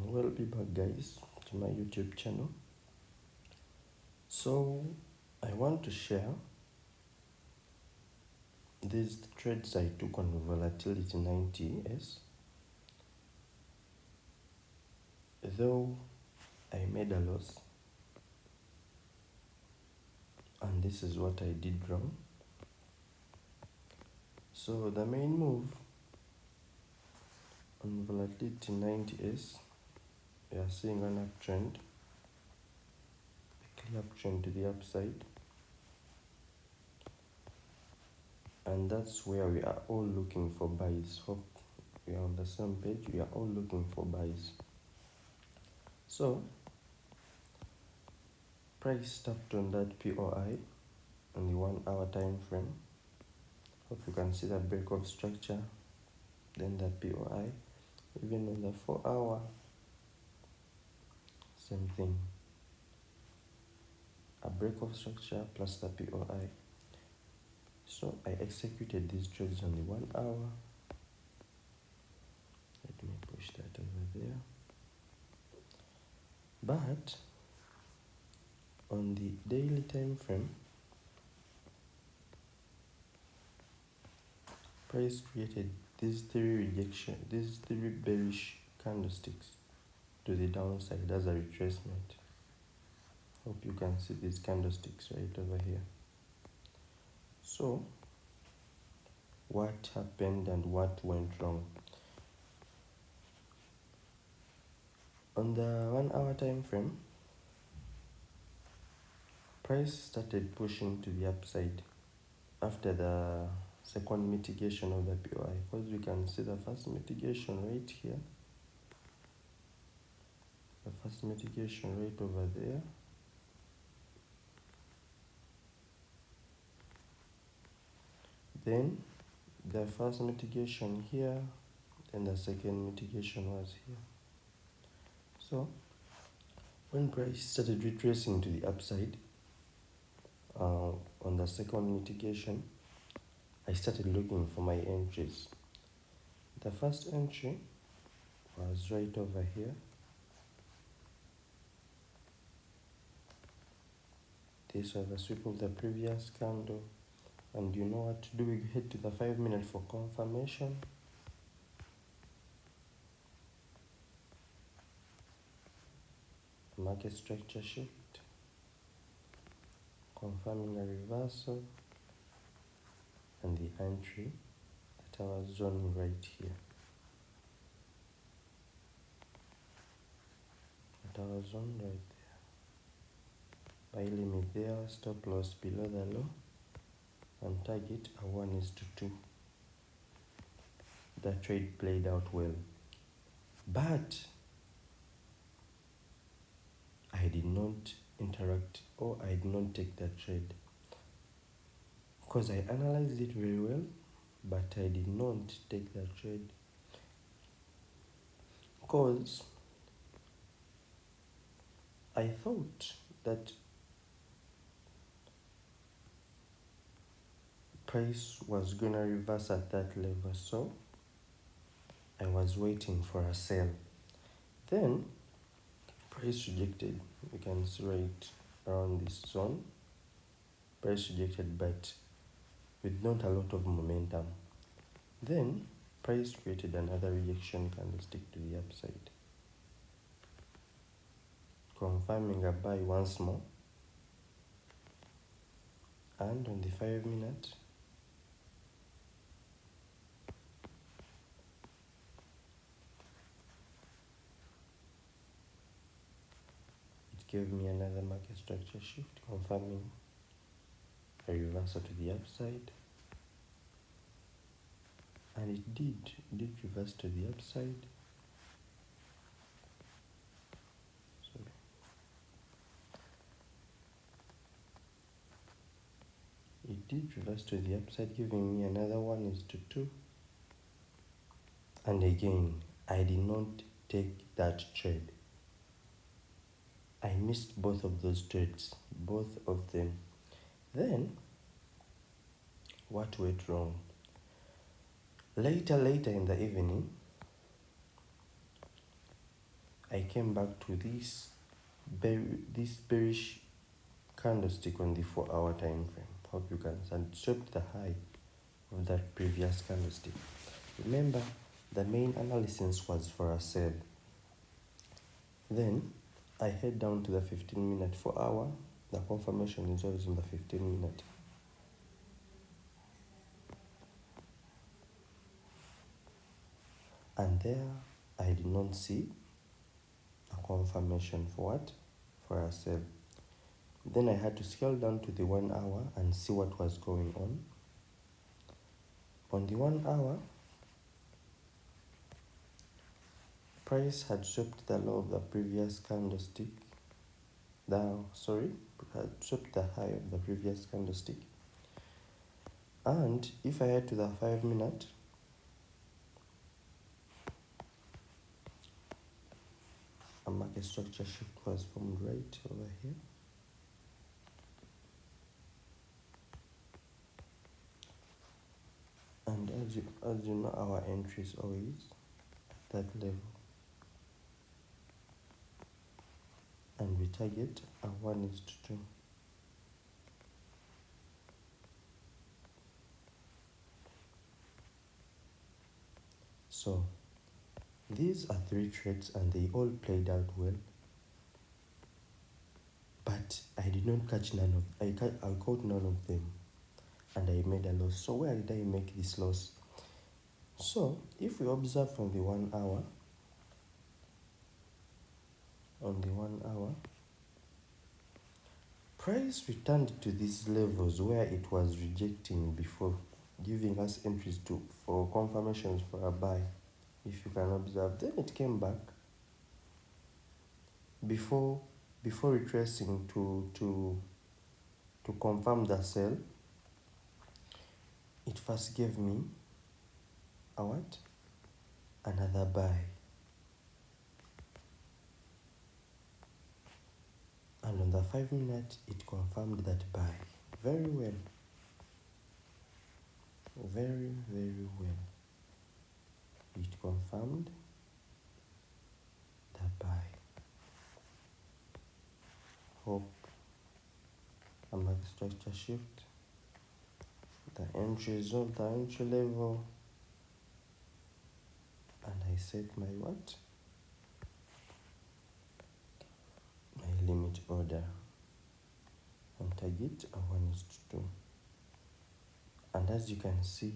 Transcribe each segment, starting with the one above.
We'll be back, guys, to my YouTube channel. So I want to share these trades I took on volatility 90s. Though I made a loss, and this is what I did wrong. So the main move on volatility 90s, we are seeing an uptrend, a clear uptrend to the upside, and that's where we are all looking for buys. Hope we are on the same page. We are all looking for buys. So price tapped on that POI on the 1 hour time frame. Hope you can see the break of structure, then the POI. Even on the 4 hour, same thing, a break of structure plus the POI. So I executed these trades on the 1 hour. Let me push that over there. But on the daily time frame, price created these three bearish candlesticks to the downside as a retracement. Hope you can see these candlesticks right over here. So what happened and what went wrong? On the 1 hour time frame, price started pushing to the upside after the second mitigation of the POI, because we can see the first mitigation right here, the first mitigation right over there, then the first mitigation here, and the second mitigation was here. So when price started retracing to the upside on the second mitigation, I started looking for my entries. The first entry was right over here. This was a sweep of the previous candle, and you know what to do. We head to the 5 minute for confirmation. Market structure shift, confirming a reversal, and the entry that I was zoning right here. That I was on right there. Buy limit there, stop loss below the low, and target a 1:2. The trade played out well, but I did not interact, or I did not take that trade, because I analyzed it very well, but I did not take that trade because I thought that price was gonna reverse at that level, so I was waiting for a sell. Then price rejected. You can see right around this zone, price rejected, but with not a lot of momentum. Then price created another rejection candlestick to the upside, confirming a buy once more, and on the 5 minute, it gave me another market structure shift, confirming a reversal to the upside, and it did reverse to the upside. Sorry. It did reverse to the upside, giving me another 1:2. And again, I did not take that trade. I missed both of those trades, both of them. Then, what went wrong? Later in the evening, I came back to this bearish candlestick on the 4-hour time frame. Hope you can see, and swept the high of that previous candlestick. Remember, the main analysis was for a sell. Then I head down to the 15-minute 4-hour. The confirmation is always in the 15-minute. And there I did not see a confirmation for what? For a sell. Then I had to scale down to the 1 hour and see what was going on. On the 1 hour, price had swept the low of the previous candlestick. Had swept the high of the previous candlestick. And if I head to the 5-minute, a market structure shift was formed right over here. And as you know, our entry is always at that level. And we target a 1:2. So these are 3 trades and they all played out well. But I did not catch none of I caught none of them, and I made a loss. So where did I make this loss? So if we observe from the 1 hour, on the 1 hour, price returned to these levels where it was rejecting before, giving us entries for confirmations for a buy. If you can observe, then it came back before retracing to confirm the sell. It first gave me a what? Another buy. And on the 5-minute, it confirmed that buy. Very well. Very, very well. It confirmed the buy. Hope a market structure shift. The entry is not the entry level. And I set my what? My limit order. And target a 1:2. And as you can see,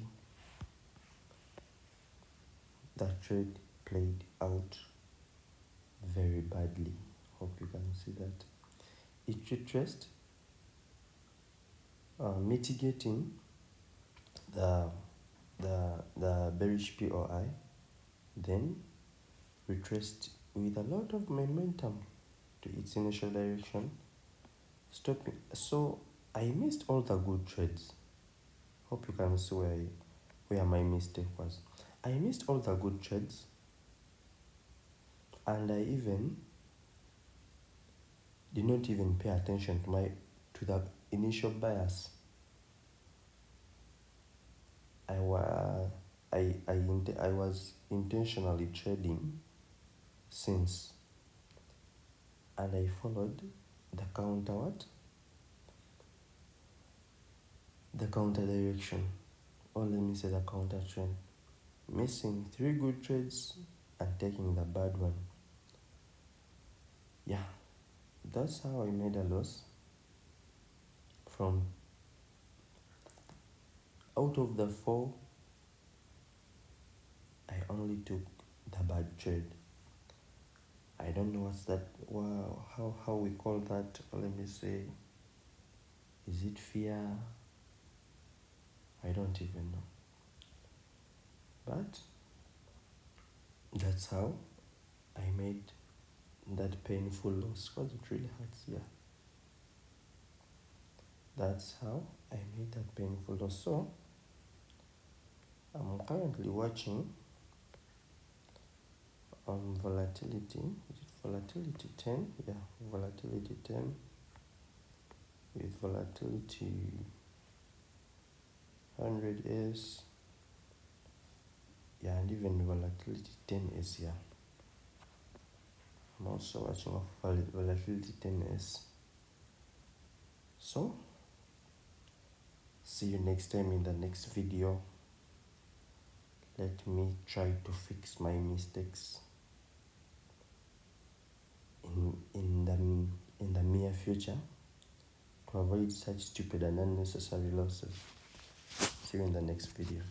the trade played out very badly. Hope you can see that. It retraced, mitigating the bearish POI, then retraced with a lot of momentum to its initial direction, stopping. So I missed all the good trades. Hope you can see where my mistake was. I missed all the good trades, and I even did not even pay attention to the initial bias. I was intentionally trading since, and I followed the counter direction, or let me say the counter trend, missing 3 good trades and taking the bad one. Yeah, that's how I made a loss. From out of the 4, I only took the bad trade. I don't know what's that, how we call that. Let me say, is it fear? I don't even know. But that's how I made that painful loss, because it really hurts. Yeah, that's how I made that painful loss. So I'm currently watching volatility. Is it volatility 10? Yeah, volatility 10 with volatility 100S. Yeah, and even volatility 10 is here. I'm also watching off volatility 10s. So see you next time in the next video. Let me try to fix my mistakes in the near future to avoid such stupid and unnecessary losses. See you in the next video.